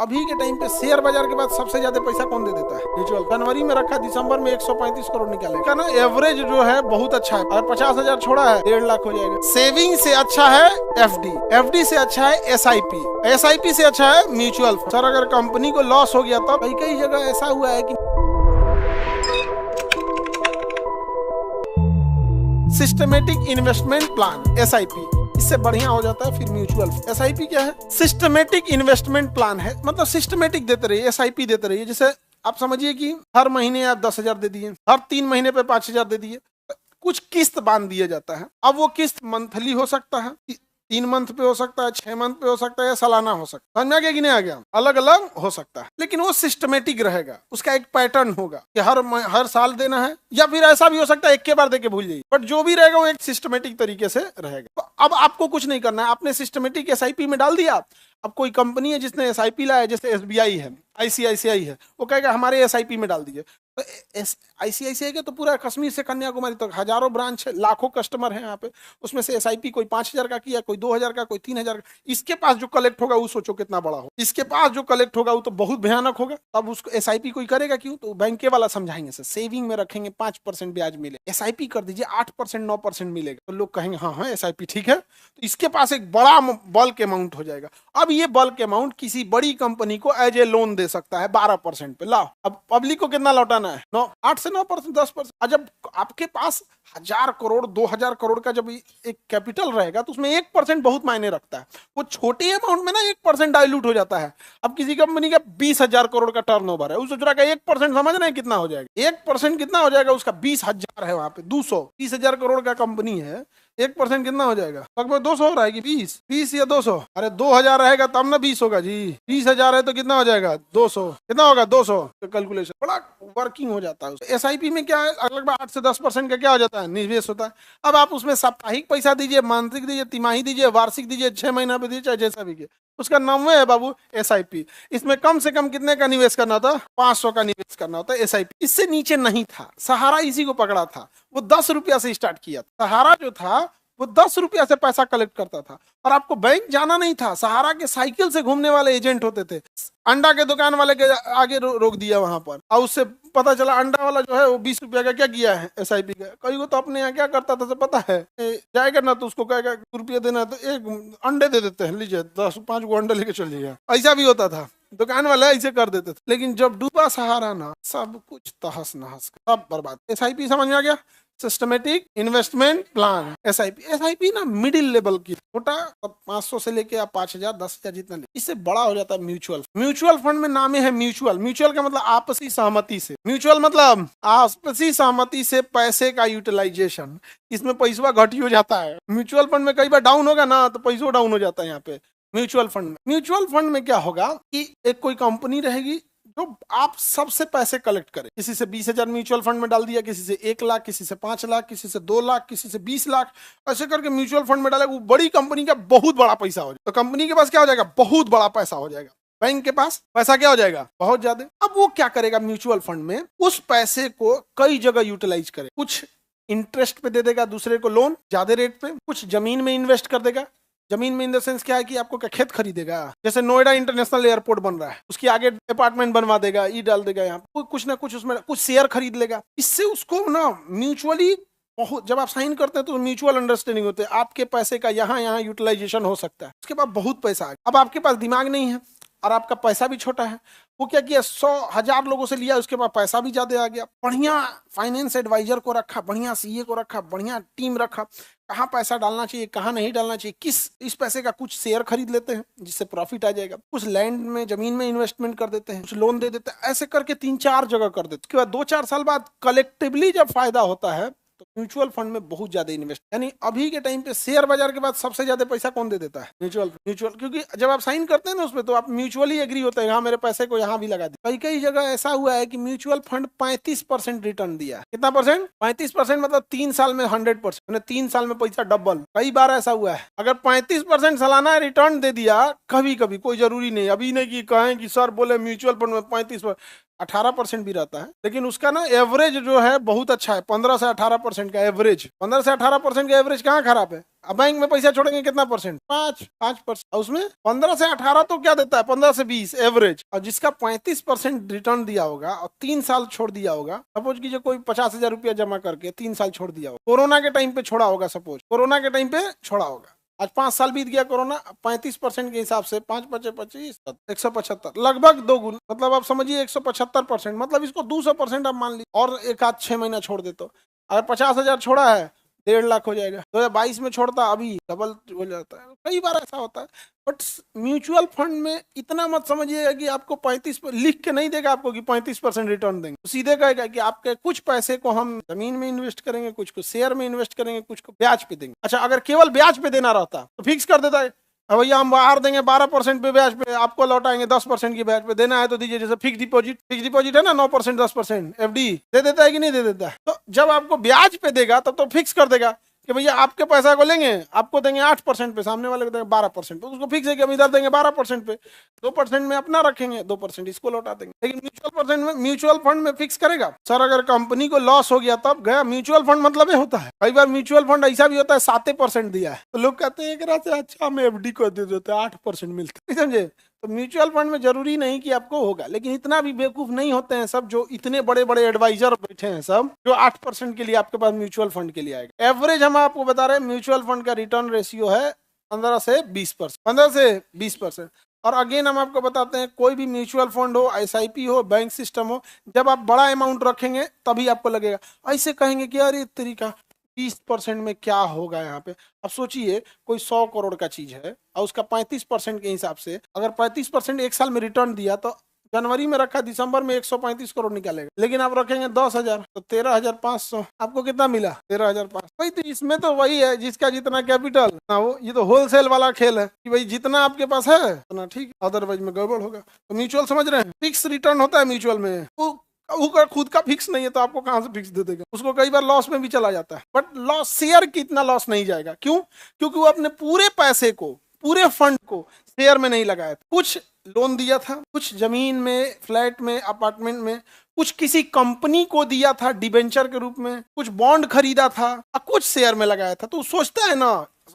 अभी के टाइम पे शेयर बाजार के बाद सबसे ज्यादा पैसा कौन दे देता है? म्यूचुअल। जनवरी में रखा, दिसंबर में 135 करोड़ निकाले ना। एवरेज जो है बहुत अच्छा है। अगर 50,000 छोड़ा है 1.5 लाख हो जाएगा। सेविंग से अच्छा है एफडी, एफडी से अच्छा है एसआईपी, एसआईपी से अच्छा है म्यूचुअल। सर अगर कंपनी को लॉस हो गया तो कई जगह ऐसा हुआ है कि सिस्टमेटिक इन्वेस्टमेंट प्लान एसआईपी, इससे बढ़िया हो जाता है फिर म्यूचुअल। एसआईपी क्या है? सिस्टमेटिक इन्वेस्टमेंट प्लान है, मतलब सिस्टमेटिक देते रहिए, एसआईपी देते रहिए। जैसे आप समझिए कि हर महीने आप 10,000 दे दिए, हर 3 महीने पे 5,000 दे दिए, कुछ किस्त बांध दिया जाता है। अब वो किस्त मंथली हो सकता है, 3 मंथ पे हो सकता है, 6 मंथ पे हो सकता है, या सालाना हो सकता है। समझ में आ गया कि नहीं आ गया? अलग अलग हो सकता है, लेकिन वो सिस्टमेटिक रहेगा, उसका एक पैटर्न होगा कि हर साल देना है, या फिर ऐसा भी हो सकता है एक के बार दे के भूल जाइए, बट जो भी रहेगा वो एक सिस्टमेटिक तरीके से रहेगा। तो अब आपको कुछ नहीं करना है, आपने सिस्टमेटिक एसआईपी में डाल दिया। अब कोई कंपनी है जिसने एसआईपी लाया, जैसे एसबीआई है, आईसीआईसीआई है, वो कहेगा हमारे एसआईपी में डाल दीजिए। तो आईसीआईसीआई के तो पूरा कश्मीर से कन्याकुमारी तक हजारों ब्रांच है, लाखों कस्टमर हैं यहाँ पे। उसमें से एसआईपी कोई 5,000 का किया, कोई 2,000 का, कोई 3,000 का। इसके पास जो कलेक्ट होगा वो सोचो कितना बड़ा हो, इसके पास जो कलेक्ट होगा वो तो बहुत भयानक होगा। तब उसको एसआईपी कोई करेगा क्यों? तो बैंक वाला समझाएंगे सर सेविंग में रखेंगे 5% ब्याज मिले, एसआईपी कर दीजिए 8% 9% मिलेगा। तो लोग कहेंगे हाँ हाँ एसआईपी ठीक है। तो इसके पास एक बड़ा बल्क अमाउंट हो जाएगा। अब ये बल्क अमाउंट किसी बड़ी कंपनी को एज ए लोन दे सकता है 12% पे। लाओ, अब पब्लिक को कितना लौटाना है? 8 से 9%, 10%। जब आपके पास 1,000 करोड़ 2,000 करोड़ का जब एक कैपिटल रहेगा तो उसमें 1% बहुत मायने रखता है। वो छोटे अमाउंट में ना 1% डाइल्यूट हो जाता है। अब किसी कंपनी का 20,000 करोड़ का टर्नओवर है, उस सोच रहा है 1% समझ रहे हैं कितना हो जाएगा? 1% कितना हो जाएगा? उसका 20,000 है, वहां पे 230,000 करोड़ का कंपनी है, 1% कितना हो जाएगा? लगभग 200 हो रहा है कि 20 या 200? अरे 2,000 रहेगा तब ना 20 होगा जी। 20,000 है तो कितना हो जाएगा? 200। कितना होगा? 200। कैलकुलेशन बड़ा वर्किंग हो जाता है। एसआईपी में क्या है, लगभग 8 से 10% का क्या हो जाता है? निवेश होता है। अब आप उसमें साप्ताहिक पैसा दीजिए, मासिक दीजिए, तिमाही दीजिए, वार्षिक दीजिए, 6 महीना पे दीजिए, चाहे जैसा भी, उसका नाम है बाबू एसआईपी। इसमें कम से कम कितने का निवेश करना होता? 500 का निवेश करना होता है एसआईपी। इससे नीचे नहीं था। सहारा इसी को पकड़ा था, वो 10 रुपया से स्टार्ट किया। सहारा जो था वो 10 रुपया से पैसा कलेक्ट करता था, और आपको बैंक जाना नहीं था। सहारा के साइकिल से घूमने वाले एजेंट होते थे। अंडा के दुकान वाले के आगे रोक दिया वहां पर, और उससे पता चला अंडा वाला जो है वो 20 रुपया का क्या किया है एसआईपी का। कई को तो अपने यहाँ क्या करता था पता है, जाएगा ना तो उसको कहेगा रुपया देना, तो एक अंडे दे देते हैं, लीजिए 10-5 गो अंडे लेके चलिएगा। ऐसा भी होता था, दुकान वाले ऐसे कर देते थे। लेकिन जब डूबा सहारा ना, सब कुछ तहस नहस, सब बर्बाद। एसआईपी समझ में आ गया? Systematic investment plan SIP. SIP ना मिडिल लेवल की, छोटा 500 से लेके आप 5,000 10,000 जितना ले, इससे बड़ा हो जाता है म्यूचुअल। म्यूचुअल फंड में नाम है म्यूचुअल। म्यूचुअल का मतलब आपसी सहमति से, म्यूचुअल मतलब आपसी सहमति से पैसे का यूटिलाइजेशन। इसमें पैसा घटी हो जाता है। म्यूचुअल फंड में कई बार डाउन होगा ना तो पैसा डाउन हो जाता है यहाँ पे म्यूचुअल फंड में। म्यूचुअल फंड में क्या होगा कि एक कोई कंपनी रहेगी जो आप सबसे पैसे कलेक्ट करे। किसी से 20,000 म्यूचुअल फंड में डाल दिया, किसी से 1 लाख, किसी से 5 लाख, किसी से 2 लाख, किसी से 20 लाख, ऐसे करके म्यूचुअल फंड में डाले। वो बड़ी कंपनी का बहुत बड़ा पैसा हो जाएगा। तो कंपनी के पास क्या हो जाएगा? बहुत बड़ा पैसा हो जाएगा। बैंक के पास पैसा क्या हो जाएगा? बहुत ज्यादा। अब वो क्या करेगा म्यूचुअल फंड में? उस पैसे को कई जगह यूटिलाइज करे। कुछ इंटरेस्ट पे दे देगा दूसरे को, लोन ज्यादा रेट पे। कुछ जमीन में इन्वेस्ट कर देगा। जमीन में इन द सेंस क्या है कि आपको क्या खेत खरीदेगा। जैसे नोएडा इंटरनेशनल एयरपोर्ट बन रहा है, उसके आगे अपार्टमेंट बनवा देगा, ई डाल देगा, यहाँ कुछ ना कुछ उसमें कुछ शेयर खरीद लेगा। इससे उसको ना म्यूचुअली बहुत, जब आप साइन करते हैं तो म्यूचुअल अंडरस्टैंडिंग होते हैं। आपके पैसे का यहाँ यूटिलाइजेशन हो सकता है। उसके बाद बहुत पैसा आ गया। अब आपके पास दिमाग नहीं है और आपका पैसा भी छोटा है। वो क्या किया, 100,000 लोगों से लिया, उसके बाद पैसा भी ज्यादा आ गया। बढ़िया फाइनेंस एडवाइजर को रखा, बढ़िया सीए को रखा, बढ़िया टीम रखा, कहाँ पैसा डालना चाहिए, कहाँ नहीं डालना चाहिए, किस इस पैसे का कुछ शेयर खरीद लेते हैं जिससे प्रॉफिट आ जाएगा, कुछ लैंड में जमीन में इन्वेस्टमेंट कर देते हैं, कुछ लोन दे देते हैं। ऐसे करके 3-4 जगह कर देते हैं। उसके बाद 2-4 साल बाद कलेक्टिवली जब फायदा होता है तो म्यूचुअल फंड में बहुत ज्यादा इन्वेस्ट, यानी अभी के टाइम पे शेयर बाजार के बाद सबसे ज्यादा पैसा कौन दे देता है? म्यूचुअल। क्योंकि जब आप साइन करते हैं ना उसमें, तो आप म्यूचुअली एग्री होते हैं, हाँ मेरे पैसे को यहाँ भी लगा दी। कई जगह ऐसा हुआ है कि म्यूचुअल फंड 35% रिटर्न दिया। कितना परसेंट? 35%, मतलब 3 साल में 100%, 3 साल में पैसा डबल। कई बार ऐसा हुआ है। अगर 35% सालाना रिटर्न दे दिया, कभी कभी, कोई जरूरी नहीं, अभी नहीं कि कहें कि सर बोले म्यूचुअल फंड में 35%, 18% भी रहता है, लेकिन उसका ना एवरेज जो है बहुत अच्छा है, 15 से 18% का एवरेज। 15 से 18% का एवरेज कहाँ खराब है? अब बैंक में पैसा छोड़ेंगे कितना परसेंट? 5%। उसमें 15 से 18 तो क्या देता है? 15 से 20 एवरेज। और जिसका 35% रिटर्न दिया होगा और 3 साल छोड़ दिया होगा, सपोज कीजिए कोई 50,000 रुपया जमा करके 3 साल छोड़ दिया होगा, कोरोना के टाइम पे छोड़ा होगा, सपोज कोरोना के टाइम पे छोड़ा होगा, आज 5 साल बीत गया कोरोना, 35% के हिसाब से 5 पचे 25, 175, लगभग 2 गुना, मतलब आप समझिए 175%, मतलब इसको 200% आप मान लीजिए, और एक आध 6 महीना छोड़ दे तो अगर 50,000 छोड़ा है 1.5 लाख हो जाएगा। 2022 में छोड़ता अभी डबल हो जाता है, कई बार ऐसा होता है। बट म्यूचुअल फंड में इतना मत समझिएगा कि आपको 35 लिख के नहीं देगा आपको कि 35% रिटर्न देंगे, तो सीधे कहेगा कि आपके कुछ पैसे को हम जमीन में इन्वेस्ट करेंगे, कुछ को शेयर में इन्वेस्ट करेंगे, कुछ को ब्याज पे देंगे। अच्छा, अगर केवल ब्याज पे देना रहता तो फिक्स कर देता है, भैया हम बाहर देंगे 12% पे ब्याज पे, आपको लौटाएंगे 10% की ब्याज पे, देना है तो दीजिए। जैसे फिक्स डिपॉजिट है ना 9% 10%, एफडी दे देता है कि नहीं दे देता है? तो जब आपको ब्याज पे देगा तब तो फिक्स कर देगा कि भैया आपके पैसा को लेंगे, आपको देंगे 8% पे, सामने वाले को देंगे 12% पे, उसको फिक्स है कि हम इधर देंगे 12% पे, 2% में अपना रखेंगे, 2% इसको लौटा देंगे। लेकिन म्यूचुअल फंड में फिक्स करेगा सर, अगर कंपनी को लॉस हो गया तब गया। म्यूचुअल फंड मतलब ये होता है, कई बार म्यूचुअल फंड ऐसा भी होता है 7% दिया है तो लोग कहते हैं कि अच्छा हम एफडी को दे देते हैं 8% मिलता है, समझे? तो म्यूचुअल फंड में जरूरी नहीं कि आपको होगा, लेकिन इतना भी बेवकूफ नहीं होते हैं सब जो इतने बड़े बड़े एडवाइजर बैठे हैं सब, जो 8% के लिए आपके पास म्यूचुअल फंड के लिए आएगा। एवरेज हम आपको बता रहे हैं म्यूचुअल फंड का रिटर्न रेशियो है 15 से 20%, 15 से 20%। और अगेन हम आपको बताते हैं, कोई भी म्यूचुअल फंड हो, एसआईपी हो, बैंक सिस्टम हो, जब आप बड़ा अमाउंट रखेंगे तभी आपको लगेगा। ऐसे कहेंगे कि अरे तरीका 30% में क्या होगा यहाँ पे। अब सोचिए कोई 100 करोड़ का चीज है और उसका 35% के हिसाब से अगर 35% एक साल में रिटर्न दिया तो जनवरी में रखा, दिसंबर में 135 करोड़ निकालेगा। लेकिन आप रखेंगे 10,000 तो 13,500, आपको कितना मिला? 13,500। भाई तो इसमें तो वही है जिसका जितना कैपिटल ना वो, ये तो होलसेल वाला खेल है कि भाई जितना आपके पास है उतना ठीक, अदरवाइज में गड़बड़ होगा। तो म्यूचुअल समझ रहे हैं, फिक्स रिटर्न होता है म्यूचुअल में, वो खुद का फिक्स नहीं है तो आपको कहां से फिक्स दे देगा? उसको कई बार लॉस में भी चला जाता है, बट लॉस शेयर की इतना लॉस नहीं जाएगा। क्यों? क्योंकि वो अपने पूरे पैसे को, पूरे फंड को शेयर में नहीं लगाया था, कुछ लोन दिया था, कुछ जमीन में, फ्लैट में, अपार्टमेंट में, कुछ किसी कंपनी को दिया था डिबेंचर के रूप में, कुछ बॉन्ड खरीदा था और कुछ शेयर में लगाया था। तो सोचता है ना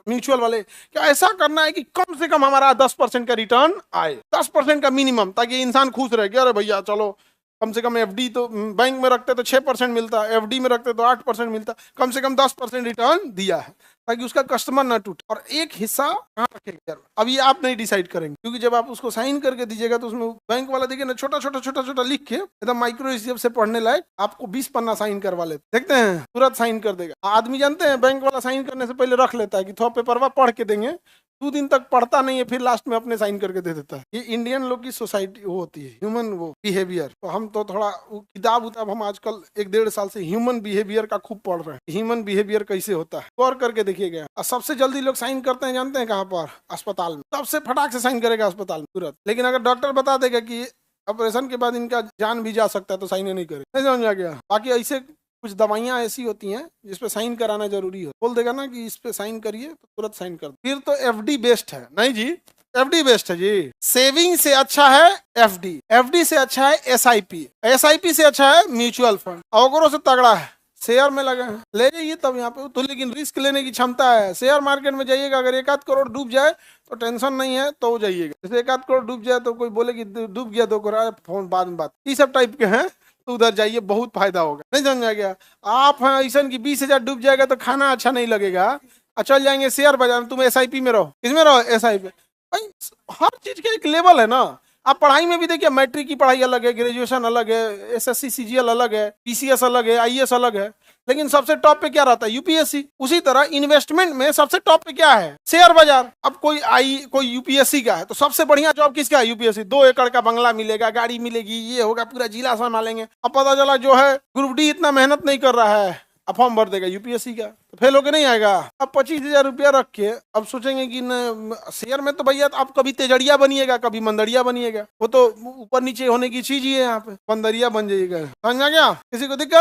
म्यूचुअल वाले कि ऐसा करना है कि कम से कम हमारा 10% का रिटर्न आए, 10% का मिनिमम, ताकि इंसान खुश रहे कि अरे भैया चलो कम से कम एफडी तो बैंक में रखते तो 6% मिलता, एफडी में रखते तो 8% मिलता, कम से कम 10% रिटर्न दिया है ताकि उसका कस्टमर ना टूटे। और एक हिस्सा कहाँ रखेंगे अब ये आप नहीं डिसाइड करेंगे, क्योंकि जब आप उसको साइन करके दीजिएगा तो उसमें बैंक वाला देखिए ना छोटा छोटा लिख के एकदम माइक्रो हिसाब से पढ़ने लायक आपको 20 पन्ना साइन करवा लेते, देखते हैं तुरंत साइन कर देगा। आदमी जानते हैं बैंक वाला साइन करने से पहले रख लेता है कि थोड़ा पेपरवा पढ़ के देंगे, 2 दिन तक पढ़ता नहीं है, फिर लास्ट में अपने साइन करके दे देता है। ये इंडियन लोग की सोसाइटी वो होती है, ह्यूमन वो बिहेवियर। तो हम तो थोड़ा किताब उताब हम आजकल 1-1.5 साल से ह्यूमन बिहेवियर का खूब पढ़ रहे हैं, ह्यूमन बिहेवियर कैसे होता है, गौर करके देखिएगा। और सबसे जल्दी लोग साइन करते हैं जानते हैं कहाँ पर? अस्पताल में, सबसे फटाक से साइन करेगा अस्पताल में तुरंत। लेकिन अगर डॉक्टर बता देगा कि ऑपरेशन के बाद इनका जान भी जा सकता है तो साइन नहीं करेगा, नहीं समझ आ गया? बाकी ऐसे कुछ दवाइयां ऐसी होती हैं जिसपे साइन कराना जरूरी है, बोल देगा ना कि इस पे साइन करिए तो तुरंत साइन कर, फिर तो एफडी बेस्ट है। नहीं जी, एफडी बेस्ट है जी, सेविंग से अच्छा है एफडी, एफडी से अच्छा है एसआईपी, एसआईपी से अच्छा है म्यूचुअल फंड, अवगरों से तगड़ा है शेयर में लगे हैं, ले जाइए तब यहाँ पे तो। लेकिन रिस्क लेने की क्षमता है, शेयर मार्केट में जाइएगा, अगर 1-8 करोड़ डूब जाए तो टेंशन नहीं है, तो जाइएगा। जैसे 1-8 करोड़ डूब जाए तो कोई बोले कि डूब गया 2 करोड़, फोन बाद में बात, ये सब टाइप के हैं, तो उधर जाइए, बहुत फायदा होगा। नहीं समझ आ गया? आप हैं ऐसा की 20,000 डूब जाएगा तो खाना अच्छा नहीं लगेगा, चल जाएंगे शेयर बाजार में, तुम एसआईपी में रहो, किसमें रहो? एसआईपी। भाई हर चीज का एक लेवल है ना। आप पढ़ाई में भी देखिए, मैट्रिक की पढ़ाई अलग है, ग्रेजुएशन अलग है, एसएससी सीजीएल अलग है, पीसीएस अलग है, आईएएस अलग है, लेकिन सबसे टॉप पे क्या रहता है? यूपीएससी। उसी तरह इन्वेस्टमेंट में सबसे टॉप पे क्या है? शेयर बाजार। अब कोई यूपीएससी का है तो सबसे बढ़िया जॉब किसका है? यूपीएससी। 2 एकड़ का बंगला मिलेगा, गाड़ी मिलेगी, ये होगा, पूरा जिला संभालेंगे। अब पता चला जो है ग्रुप डी इतना मेहनत नहीं कर रहा है, अब फॉर्म भर देगा यूपीएससी का, तो फेल होके नहीं आएगा। अब 25,000 रुपया रख के अब सोचेंगे कि न शेयर में तो भैया आप कभी तेजड़िया बनिएगा, कभी मंदड़िया बनिएगा, वो तो ऊपर नीचे होने की चीज ही है, यहाँ पे बंदरिया बन जाइएगा। समझ आ गया? किसी को दिक्कत?